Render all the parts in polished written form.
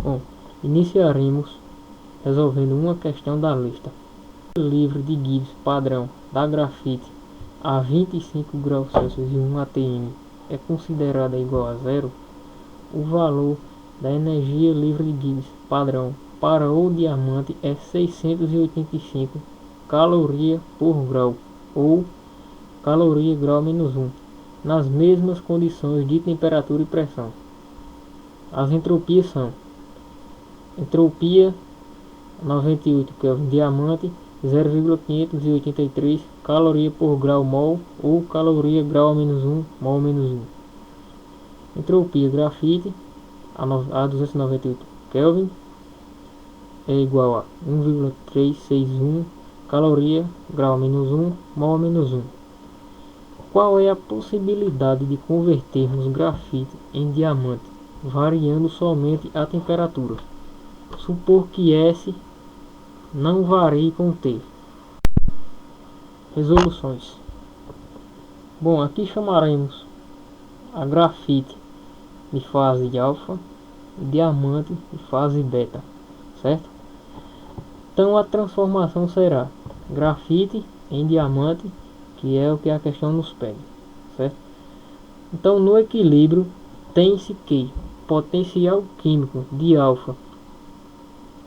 Bom, iniciaremos resolvendo uma questão da lista. Livre de Gibbs padrão da grafite a 25 graus Celsius e 1 atm é considerada igual a zero, o valor da energia livre de Gibbs padrão para o diamante é 685 caloria por grau, ou caloria grau menos 1, nas mesmas condições de temperatura e pressão. As entropias são: entropia 98 Kelvin diamante, 0,583 caloria por grau mol, ou caloria grau menos 1 mol menos 1. Entropia grafite a 298 Kelvin é igual a 1,361 caloria grau menos 1 mol menos 1. Qual é a possibilidade de convertermos grafite em diamante, variando somente a temperatura? Supor que S não varie com T. Resoluções. Bom, aqui chamaremos a grafite de fase alfa e diamante de fase beta, certo? Então a transformação será grafite em diamante, que é o que a questão nos pede, certo? Então no equilíbrio tem-se que potencial químico de alfa,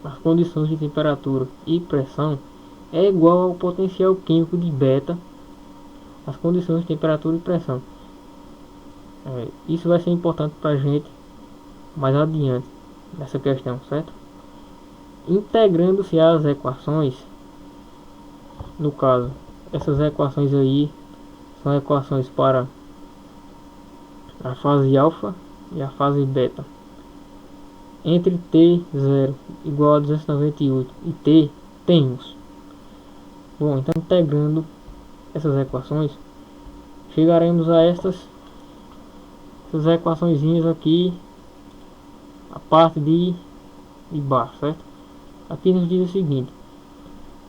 as condições de temperatura e pressão, é igual ao potencial químico de beta, as condições de temperatura e pressão. Isso vai ser importante para a gente mais adiante nessa questão, certo? Integrando-se às equações, no caso, essas equações aí são equações para a fase alfa e a fase beta. Entre T0 igual a 298 e T temos. Bom, então integrando essas equações, chegaremos a essas equaçõezinhas aqui, a parte de baixo, certo? Aqui nos diz o seguinte,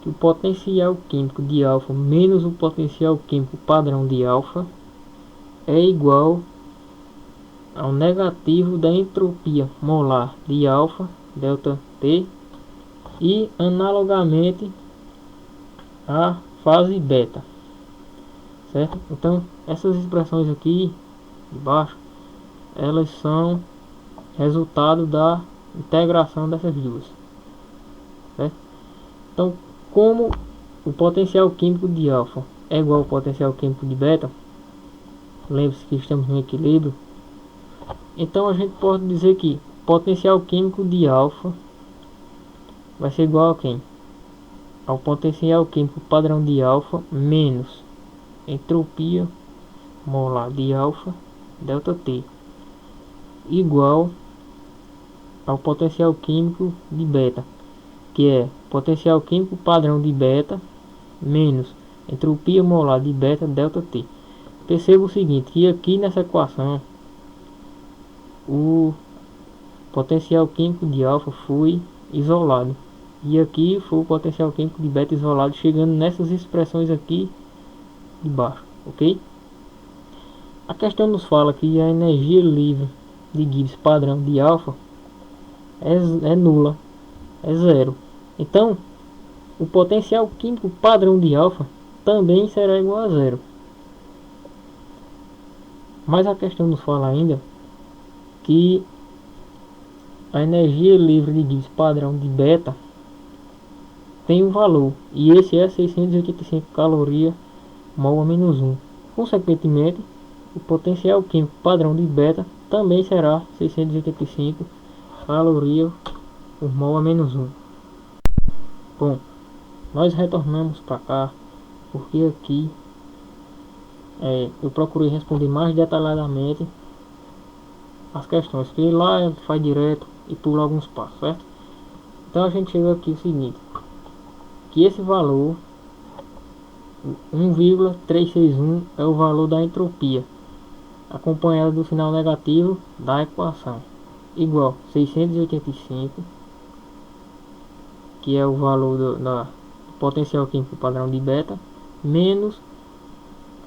que o potencial químico de alfa menos o potencial químico padrão de alfa é igual ao negativo da entropia molar de alfa, delta T, e analogamente a fase beta, certo? Então essas expressões aqui de baixo, elas são resultado da integração dessas duas, certo? Então, como o potencial químico de alfa é igual ao potencial químico de beta, lembre-se que estamos no equilíbrio, então a gente pode dizer que potencial químico de alfa vai ser igual a quem? Ao potencial químico padrão de alfa menos entropia molar de alfa, delta T, igual ao potencial químico de beta, que é potencial químico padrão de beta menos entropia molar de beta, delta T. Perceba o seguinte, que aqui nessa equação o potencial químico de alfa foi isolado, e aqui foi o potencial químico de beta isolado, chegando nessas expressões aqui de baixo, ok? A questão nos fala que a energia livre de Gibbs padrão de alfa é nula, é zero. Então o potencial químico padrão de alfa também será igual a zero. Mas a questão nos fala ainda que a energia livre de Gibbs padrão de beta tem um valor, e esse é 685 calorias mol a menos 1. Consequentemente, o potencial químico padrão de beta também será 685 calorias por mol a menos 1. Bom, nós retornamos para cá porque aqui eu procurei responder mais detalhadamente as questões, que lá faz direto e pula alguns passos, certo? Então a gente chega aqui o seguinte, que esse valor 1,361 é o valor da entropia, acompanhado do sinal negativo da equação, igual 685, que é o valor do potencial químico padrão de beta, menos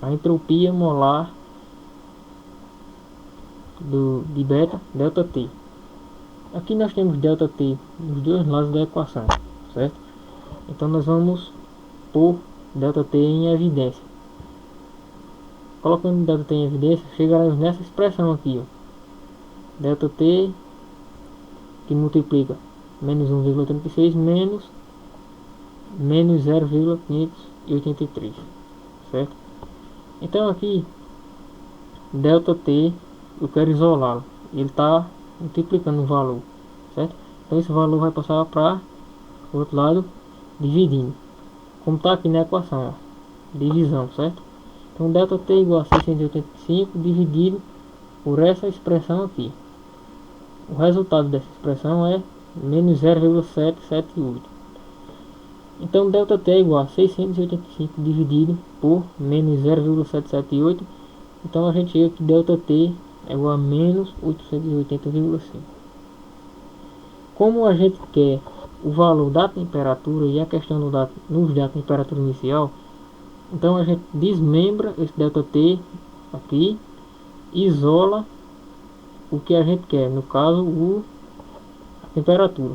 a entropia molar de beta, delta T. Aqui nós temos ΔT nos dois lados da equação, certo? Então nós vamos pôr ΔT em evidência. Colocando ΔT em evidência, chegaremos nessa expressão aqui, ó. ΔT que multiplica menos 1,36 menos 0,583, certo? Então aqui ΔT eu quero isolá-lo, ele está multiplicando o valor, certo? Então esse valor vai passar para o outro lado dividindo, como está aqui na equação, ó, divisão, certo? Então ΔT igual a 685 dividido por essa expressão aqui. O resultado dessa expressão é menos 0,778. Então ΔT é igual a 685 dividido por menos 0,778. Então a gente chega que ΔT é igual a menos 880,5. Como a gente quer o valor da temperatura e a questão nos dá a temperatura inicial, então a gente desmembra esse ΔT aqui, isola o que a gente quer, no caso a temperatura.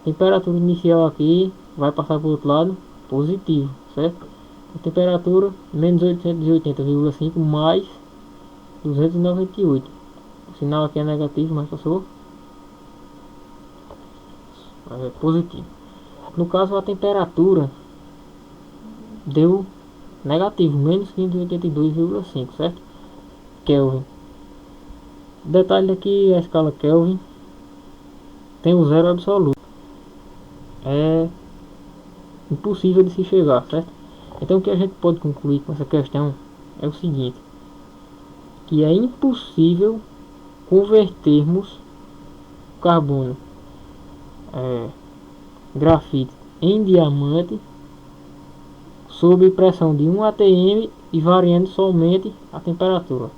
Temperatura inicial aqui vai passar para o outro lado positivo, certo? A temperatura menos 880,5 mais 298. O sinal aqui é negativo, mas passou positivo. No caso a temperatura deu negativo, menos 582,5, certo? Kelvin. Detalhe aqui, a escala Kelvin tem o zero absoluto, é impossível de se chegar, certo? Então o que a gente pode concluir com essa questão é o seguinte, que é impossível convertermos carbono, grafite em diamante sob pressão de 1 atm e variando somente a temperatura.